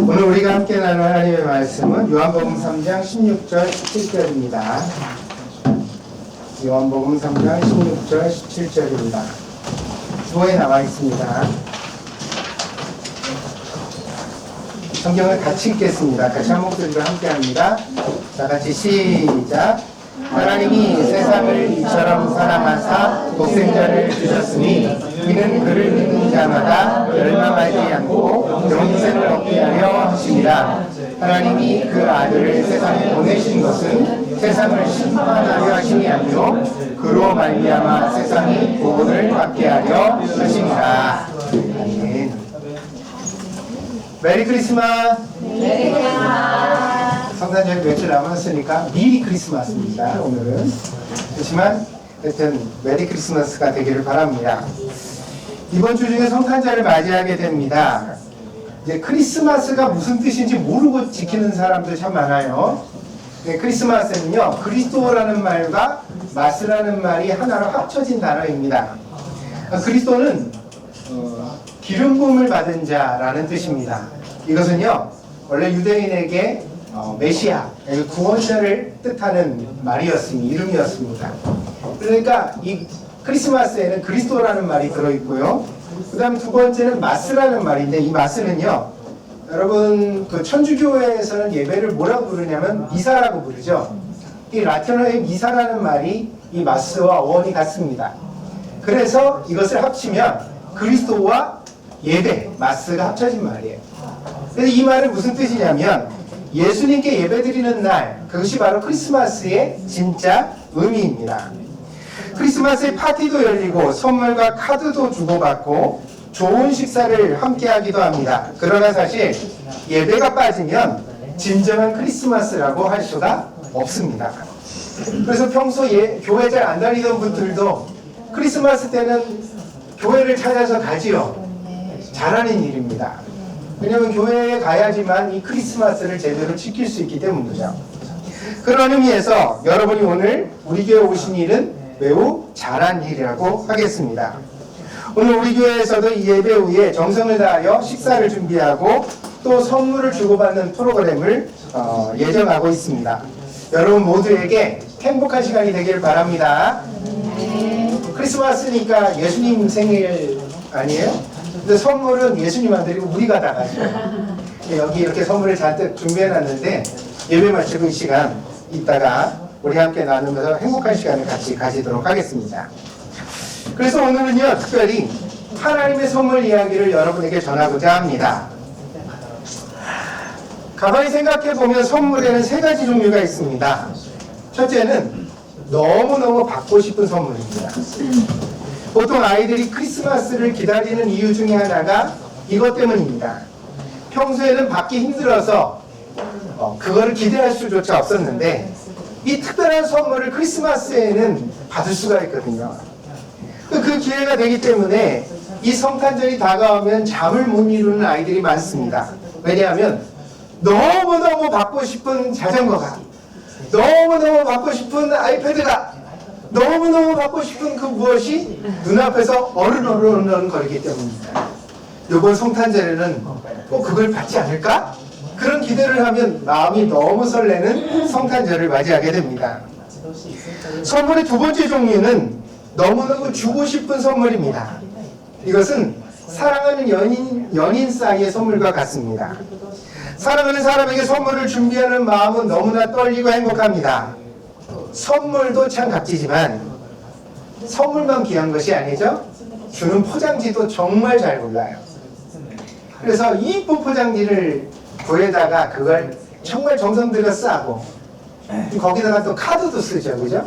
오늘 우리가 함께 나눌 하나님의 말씀은 요한복음 3장 16절 17절입니다. 요한복음 3장 16절 17절입니다. 주어에 나와 있습니다. 성경을 같이 읽겠습니다. 같이 한 목소리로 함께 합니다. 자, 같이 시작. 하나님이 세상을 이처럼 사랑하사 독생자를 주셨으니 이는 그를 믿는 자마다 멸망하지 않고 영생을 얻게 하려 하심이라. 하나님이 그 아들을 세상에 보내신 것은 세상을 심판하려 하심이 아니요 그로 말미암아 세상이 구원을 받게 하려 하심이라. 아멘. 메리 크리스마스. 메리 크리스마스. 성탄절이 며칠 남았으니까 미리 크리스마스입니다. 오늘은. 그렇지만 하여튼 메리 크리스마스가 되기를 바랍니다. 이번 주 중에 성탄절을 맞이하게 됩니다. 이제 크리스마스가 무슨 뜻인지 모르고 지키는 사람들 참 많아요. 크리스마스는요, 그리스도라는 말과 마스라는 말이 하나로 합쳐진 단어입니다. 그리스도는 기름 부음을 받은 자라는 뜻입니다. 이것은요, 원래 유대인에게 메시아, 구원자를 뜻하는 말이었습니다. 이름이었습니다. 그러니까 이 크리스마스에는 그리스도라는 말이 들어있고요. 그 다음 두 번째는 마스라는 말인데, 이 마스는요, 여러분 그 천주교회에서는 예배를 뭐라고 부르냐면 미사라고 부르죠. 이 라틴어의 미사라는 말이 이 마스와 어원이 같습니다. 그래서 이것을 합치면 그리스도와 예배, 마스가 합쳐진 말이에요. 그래서 이 말은 무슨 뜻이냐면 예수님께 예배드리는 날, 그것이 바로 크리스마스의 진짜 의미입니다. 크리스마스에 파티도 열리고 선물과 카드도 주고받고 좋은 식사를 함께 하기도 합니다. 그러나 사실 예배가 빠지면 진정한 크리스마스라고 할 수가 없습니다. 그래서 평소에 교회 잘 안 다니던 분들도 크리스마스 때는 교회를 찾아서 가지요. 잘하는 일입니다. 왜냐하면 교회에 가야지만 이 크리스마스를 제대로 지킬 수 있기 때문이죠. 그런 의미에서 여러분이 오늘 우리 교회 오신 일은 매우 잘한 일이라고 하겠습니다. 오늘 우리 교회에서도 이 예배 후에 정성을 다하여 식사를 준비하고 또 선물을 주고받는 프로그램을 예정하고 있습니다. 여러분 모두에게 행복한 시간이 되길 바랍니다. 크리스마스니까 예수님 생일 아니에요? 근데 선물은 예수님 안 드리고 우리가 다 가죠. 여기 이렇게 선물을 잔뜩 준비해놨는데 예배 마치고 이 시간 이따가 우리 함께 나누면서 행복한 시간을 같이 가지도록 하겠습니다. 그래서 오늘은요, 특별히 하나님의 선물 이야기를 여러분에게 전하고자 합니다. 가만히 생각해보면 선물에는 세 가지 종류가 있습니다. 첫째는 너무너무 받고 싶은 선물입니다. 보통 아이들이 크리스마스를 기다리는 이유 중에 하나가 이것 때문입니다. 평소에는 받기 힘들어서 그거를 기대할 수조차 없었는데 이 특별한 선물을 크리스마스에는 받을 수가 있거든요. 그 기회가 되기 때문에 이 성탄절이 다가오면 잠을 못 이루는 아이들이 많습니다. 왜냐하면 너무너무 받고 싶은 자전거가, 너무너무 받고 싶은 아이패드가, 너무너무 받고 싶은 그 무엇이 눈앞에서 어른어른 거리기 때문입니다. 이번 성탄절에는 꼭 그걸 받지 않을까? 그런 기대를 하면 마음이 너무 설레는 성탄절을 맞이하게 됩니다. 선물의 두 번째 종류는 너무너무 주고 싶은 선물입니다. 이것은 사랑하는 연인 사이의 선물과 같습니다. 사랑하는 사람에게 선물을 준비하는 마음은 너무나 떨리고 행복합니다. 선물도 참 값지지만 선물만 귀한 것이 아니죠. 주는 포장지도 정말 잘 골라요. 그래서 이쁜 포장지를 구해다가 그걸 정말 정성 들여 싸고 거기다가 또 카드도 쓰죠, 그죠?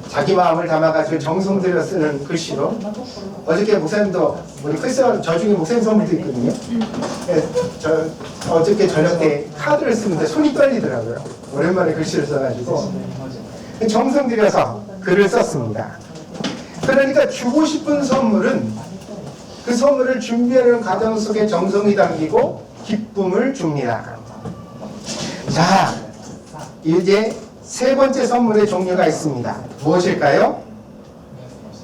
자기 마음을 담아가지고 정성 들여 쓰는 글씨로. 어저께 목사님도 우리 크리스마스 저 중에 목사님 선물도 있거든요. 어저께 저녁 때 카드를 쓰는데 손이 떨리더라고요. 오랜만에 글씨를 써가지고 정성 들여서 글을 썼습니다. 그러니까 주고 싶은 선물은 그 선물을 준비하는 과정 속에 정성이 담기고 기쁨을 줍니다. 자, 이제 세 번째 선물의 종류가 있습니다. 무엇일까요?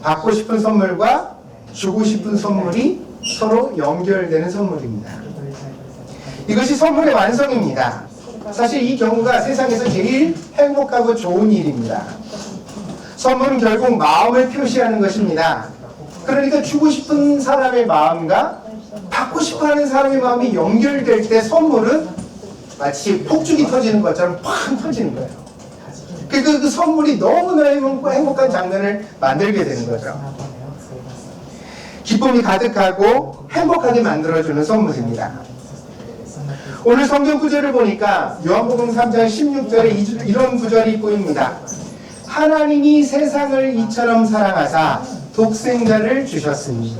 받고 싶은 선물과 주고 싶은 선물이 서로 연결되는 선물입니다. 이것이 선물의 완성입니다. 사실 이 경우가 세상에서 제일 행복하고 좋은 일입니다. 선물은 결국 마음을 표시하는 것입니다. 그러니까 주고 싶은 사람의 마음과 받고 싶어하는 사람의 마음이 연결될 때 선물은 마치 폭죽이 터지는 것처럼 팍 터지는 거예요. 그 선물이 너무나 행복한 장면을 만들게 되는 거죠. 기쁨이 가득하고 행복하게 만들어주는 선물입니다. 오늘 성경 구절을 보니까 요한복음 3장 16절에 이런 구절이 보입니다. 하나님이 세상을 이처럼 사랑하사 독생자를 주셨으니.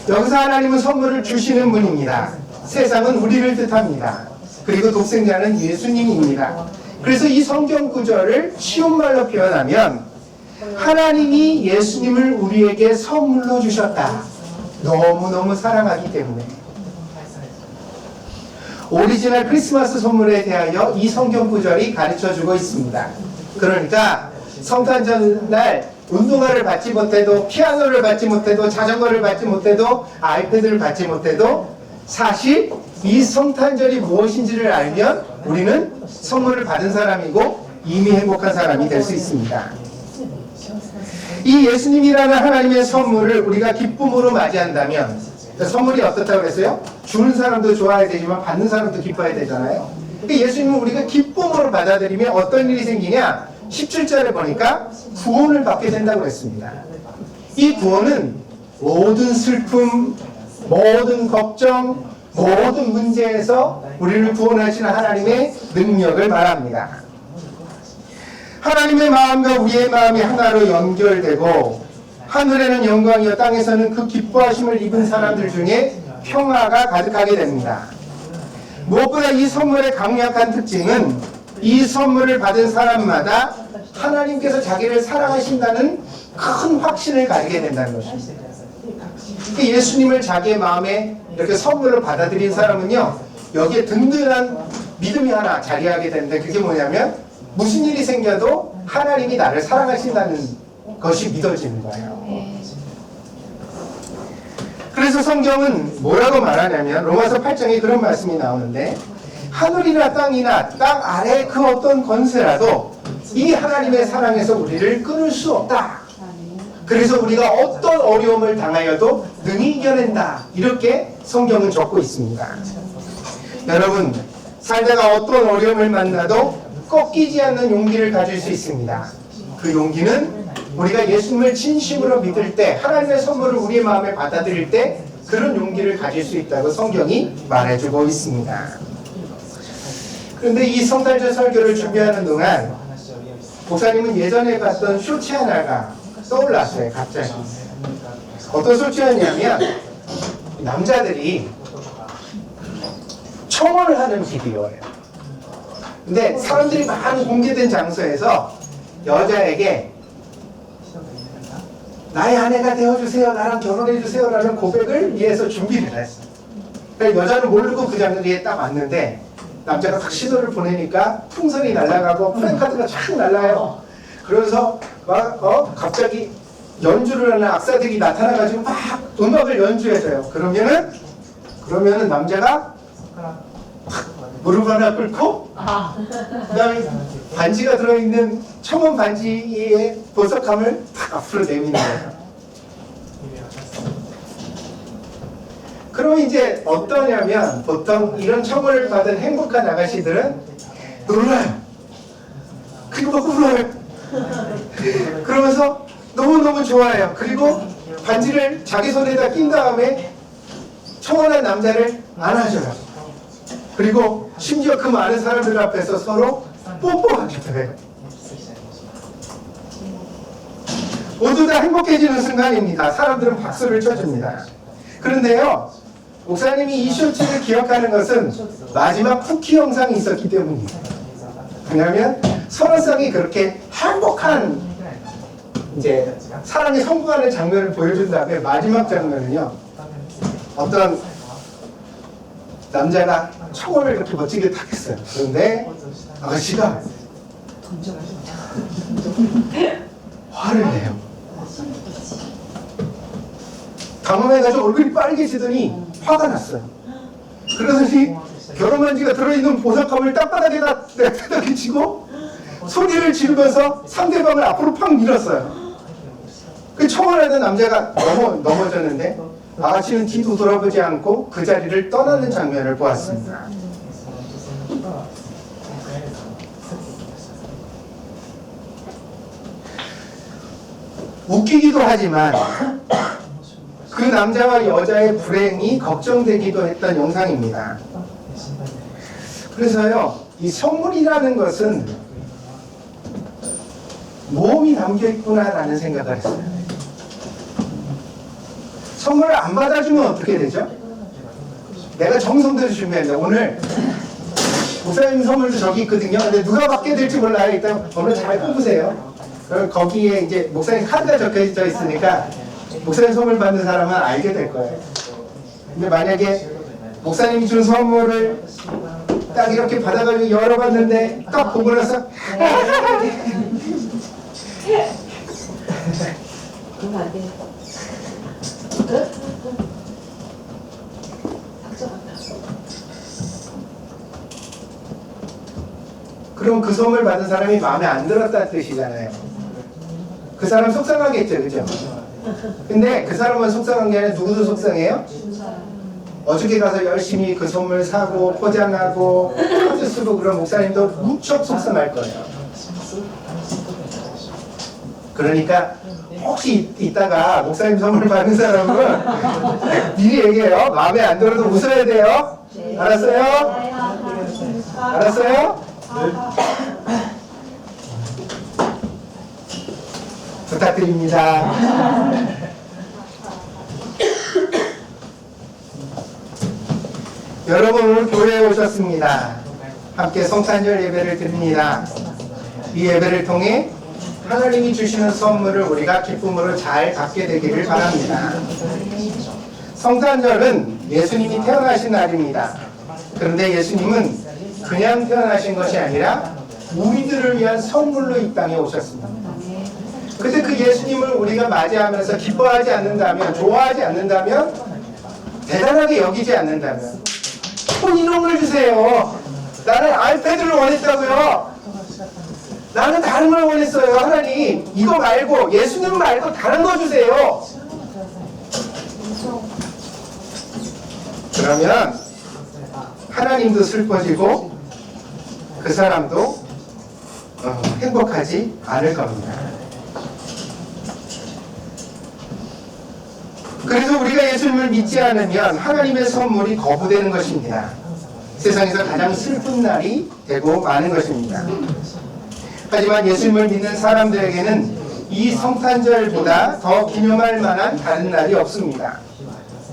여기서 하나님은 선물을 주시는 분입니다. 세상은 우리를 뜻합니다. 그리고 독생자는 예수님입니다. 그래서 이 성경 구절을 쉬운 말로 표현하면 하나님이 예수님을 우리에게 선물로 주셨다. 너무너무 사랑하기 때문에. 오리지널 크리스마스 선물에 대하여 이 성경 구절이 가르쳐주고 있습니다. 그러니까 성탄절 날 운동화를 받지 못해도, 피아노를 받지 못해도, 자전거를 받지 못해도, 아이패드를 받지 못해도 사실 이 성탄절이 무엇인지를 알면 우리는 선물을 받은 사람이고 이미 행복한 사람이 될 수 있습니다. 이 예수님이라는 하나님의 선물을 우리가 기쁨으로 맞이한다면, 선물이 어떻다고 그랬어요? 주는 사람도 좋아야 되지만 받는 사람도 기뻐야 되잖아요. 예수님은 우리가 기쁨으로 받아들이면 어떤 일이 생기냐? 17절에 보니까 구원을 받게 된다고 했습니다. 이 구원은 모든 슬픔, 모든 걱정, 모든 문제에서 우리를 구원하시는 하나님의 능력을 말합니다. 하나님의 마음과 우리의 마음이 하나로 연결되고 하늘에는 영광이요 땅에서는 그 기뻐하심을 입은 사람들 중에 평화가 가득하게 됩니다. 무엇보다 이 선물의 강력한 특징은 이 선물을 받은 사람마다 하나님께서 자기를 사랑하신다는 큰 확신을 가지게 된다는 것입니다. 예수님을 자기의 마음에 이렇게 선물로 받아들인 사람은요, 여기에 든든한 믿음이 하나 자리하게 되는데, 그게 뭐냐면 무슨 일이 생겨도 하나님이 나를 사랑하신다는 것이 믿어지는 거예요. 그래서 성경은 뭐라고 말하냐면 로마서 8장에 그런 말씀이 나오는데, 하늘이나 땅이나 땅 아래 그 어떤 권세라도 이 하나님의 사랑에서 우리를 끊을 수 없다. 그래서 우리가 어떤 어려움을 당하여도 능히 이겨낸다. 이렇게 성경은 적고 있습니다. 여러분, 살다가 어떤 어려움을 만나도 꺾이지 않는 용기를 가질 수 있습니다. 그 용기는 우리가 예수님을 진심으로 믿을 때, 하나님의 선물을 우리의 마음에 받아들일 때 그런 용기를 가질 수 있다고 성경이 말해주고 있습니다. 그런데 이 성탄절 설교를 준비하는 동안 목사님은 예전에 봤던 쇼츠 하나가 떠올랐어요. 갑자기. 어떤 쇼츠였냐면 남자들이 청혼을 하는 비디오예요. 근데 사람들이 많은 공개된 장소에서 여자에게 나의 아내가 되어주세요, 나랑 결혼해주세요 라는 고백을 위해서 준비를 했어요. 그러니까 여자는 모르고 그 자리에 딱 왔는데 남자가 딱 신호를 보내니까 풍선이 날아가고 플랜카드가 쫙 날아요. 그래서 막 갑자기 연주를 하는 악사들이 나타나가지고 막 음악을 연주해줘요. 그러면은 남자가 무릎 하나 꿇고 그 다음에 반지가 들어있는 청혼 반지의 보석함을 탁 앞으로 내미는 거예요. 그러면 이제 어떠냐면 보통 이런 청혼을 받은 행복한 아가씨들은 놀라요. 그리고 막 울어요. 그러면서 너무너무 좋아해요. 그리고 반지를 자기 손에다 낀 다음에 청혼한 남자를 안아줘요. 그리고 심지어 그 많은 사람들 앞에서 서로 뽀뽀하기도 해요. 모두 다 행복해지는 순간입니다. 사람들은 박수를 쳐줍니다. 그런데요, 목사님이 이 쇼츠를 기억하는 것은 마지막 쿠키 영상이 있었기 때문입니다. 왜냐하면 서로성이 그렇게 행복한 이제 사랑에 성공하는 장면을 보여준 다음에 마지막 장면은요, 어떤 남자가 청혼을 이렇게 멋지게 탁 했어요. 그런데 아가씨가 화를 내요. 당황해가지고 얼굴이 빨개지더니 화가 났어요. 그러더니 결혼반지가 들어있는 보석함을 땅바닥에다 내다 치고 소리를 지르면서 상대방을 앞으로 팍 밀었어요. 그 총을 하던 남자가 넘어졌는데 아가씨는 뒤도 돌아보지 않고 그 자리를 떠나는 장면을 보았습니다. 웃기기도 하지만 그 남자와 여자의 불행이 걱정되기도 했던 영상입니다. 그래서요, 이 선물이라는 것은 모험이 담겨있구나라는 생각을 했어요. 선물을 안 받아주면 어떻게 되죠? 내가 정성들을 준비했는데 오늘 목사님 선물도 저기 있거든요. 근데 누가 받게 될지 몰라요. 일단 오늘 잘 뽑으세요. 그럼 거기에 이제 목사님 카드가 적혀져 있으니까 목사님 선물 받는 사람은 알게 될 거예요. 근데 만약에 목사님이 준 선물을 딱 이렇게 받아가지고 열어봤는데 딱 보고 나서 그러면 안 돼요. 그럼 그 선물 받은 사람이 마음에 안 들었다는 뜻이잖아요. 그 사람 속상하겠죠, 그죠? 근데 그 사람은 속상한 게 아니라 누구도 속상해요? 어저께 가서 열심히 그 선물 사고 포장하고 카드 쓰고 그런 목사님도 무척 속상할 거예요. 그러니까 혹시 이따가 목사님 선물 받은 사람은 미리 얘기해요. 마음에 안 들어도 웃어야 돼요. 알았어요? 알았어요? 부탁드립니다. 여러분 오늘 교회에 오셨습니다. 함께 성탄절 예배를 드립니다. 이 예배를 통해 하나님이 주시는 선물을 우리가 기쁨으로 잘 받게 되기를 바랍니다. 성탄절은 예수님이 태어나신 날입니다. 그런데 예수님은 그냥 태어나신 것이 아니라 우리들을 위한 선물로 이 땅에 오셨습니다. 근데 그 예수님을 우리가 맞이하면서 기뻐하지 않는다면, 좋아하지 않는다면, 대단하게 여기지 않는다면 이놈을 주세요. 나는 아이패드를 원했다고요. 나는 다른 걸 원했어요. 하나님 이거 말고 예수님 말고 다른 거 주세요. 그러면 하나님도 슬퍼지고 그 사람도 행복하지 않을 겁니다. 그래서 우리가 예수님을 믿지 않으면 하나님의 선물이 거부되는 것입니다. 세상에서 가장 슬픈 날이 되고 마는 것입니다. 하지만 예수님을 믿는 사람들에게는 이 성탄절보다 더 기념할 만한 다른 날이 없습니다.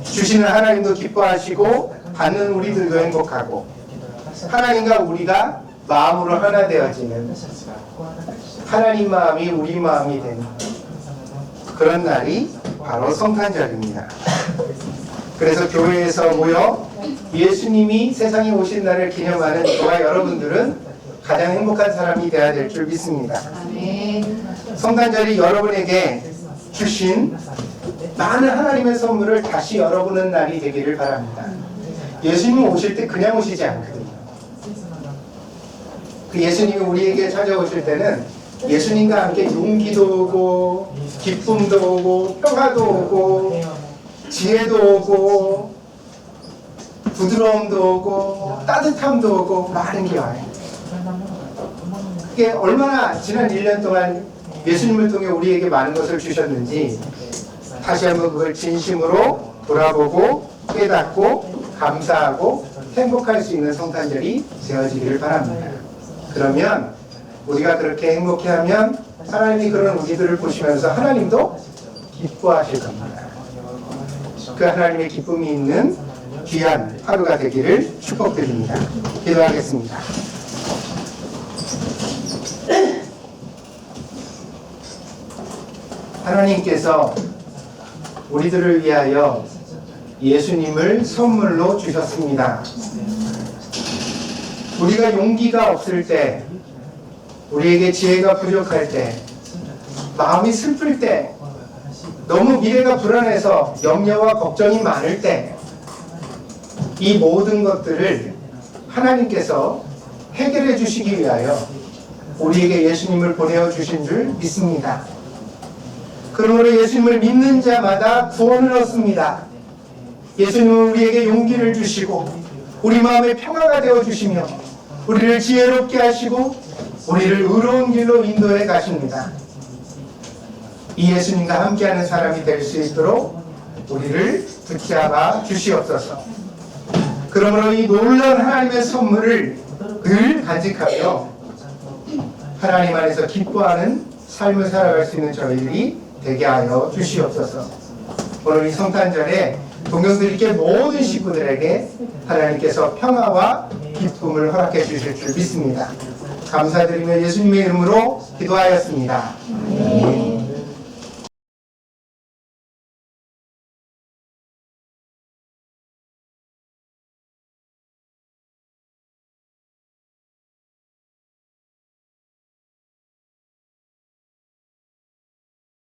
주시는 하나님도 기뻐하시고 받는 우리들도 행복하고 하나님과 우리가 마음으로 하나 되어지는 하나님 마음이 우리 마음이 되는 그런 날이 바로 성탄절입니다. 그래서 교회에서 모여 예수님이 세상에 오신 날을 기념하는 저와 여러분들은 가장 행복한 사람이 되어야 될 줄 믿습니다. 성탄절이 여러분에게 주신 많은 하나님의 선물을 다시 열어보는 날이 되기를 바랍니다. 예수님 오실 때 그냥 오시지 않거든요. 그 예수님이 우리에게 찾아오실 때는 예수님과 함께 용기도 오고 기쁨도 오고 평화도 오고 지혜도 오고 부드러움도 오고 따뜻함도 오고 많은 게 와요. 그게 얼마나 지난 1년 동안 예수님을 통해 우리에게 많은 것을 주셨는지 다시 한번 그걸 진심으로 돌아보고 깨닫고 감사하고 행복할 수 있는 성탄절이 되어지기를 바랍니다. 그러면 우리가 그렇게 행복해하면 하나님이 그런 우리들을 보시면서 하나님도 기뻐하실 겁니다. 그 하나님의 기쁨이 있는 귀한 하루가 되기를 축복드립니다. 기도하겠습니다. 하나님께서 우리들을 위하여 예수님을 선물로 주셨습니다. 우리가 용기가 없을 때, 우리에게 지혜가 부족할 때, 마음이 슬플 때, 너무 미래가 불안해서 염려와 걱정이 많을 때, 이 모든 것들을 하나님께서 해결해 주시기 위하여 우리에게 예수님을 보내어 주신 줄 믿습니다. 그러므로 예수님을 믿는 자마다 구원을 얻습니다. 예수님은 우리에게 용기를 주시고 우리 마음에 평화가 되어 주시며 우리를 지혜롭게 하시고 우리를 의로운 길로 인도해 가십니다. 이 예수님과 함께하는 사람이 될 수 있도록 우리를 붙잡아 주시옵소서. 그러므로 이 놀라운 하나님의 선물을 늘 간직하며 하나님 안에서 기뻐하는 삶을 살아갈 수 있는 저희들이 되게 하여 주시옵소서. 오늘 이 성탄절에 동경들께 모든 식구들에게 하나님께서 평화와 기쁨을 허락해 주실 줄 믿습니다. 감사드리며 예수님의 이름으로 기도하였습니다.